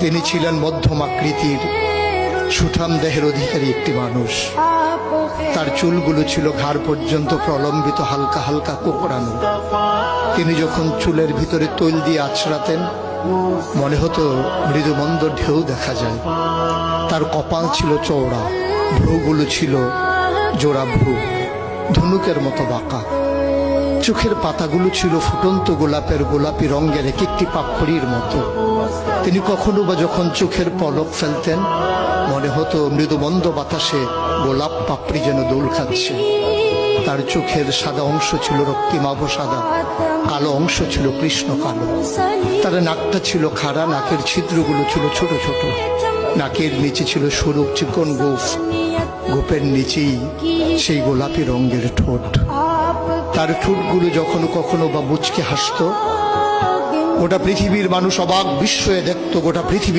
তিনি ছিলেন মধ্যম আকৃতির সুঠাম দেহের অধিকারী একটি মানুষ। তার চুলগুলো ছিল ঘাড় পর্যন্ত প্রলম্বিত, হালকা হালকা কোকড়ানো। তিনি যখন চুলের ভিতরে তৈল দিয়ে আছড়াতেন মনে হতো মৃদুমন্দ ঢেউ দেখা যায়। তার কপাল ছিল চওড়া, ভ্রুগুলো ছিল জোড়া ভ্রু, ধনুকের মতো বাঁকা। চোখের পাতাগুলো ছিল ফুটন্ত গোলাপের গোলাপি রঙের এক একটি পাপড়ির মতো। তিনি কখনো বা যখন চোখের পলক ফেলতেন মনে হতো মৃদুমন্দ বাতাসে গোলাপ পাপড়ি যেন দোল খাচ্ছে। তার চোখের সাদা অংশ ছিল রক্তিমাভ সাদা, কালো অংশ ছিল কৃষ্ণ কালো। তার নাকটা ছিল খাড়া, নাকের ছিদ্রগুলো ছিল ছোট ছোট। নাকের নিচে ছিল সরু চিকন গোঁফ, গোঁফের নিচেই সেই গোলাপি রঙের ঠোঁট। তার ঠোঁটগুলো যখন কখনো বা মুচকে হাসত, গোটা পৃথিবীর মানুষ অবাক বিস্ময়ে দেখত। গোটা পৃথিবী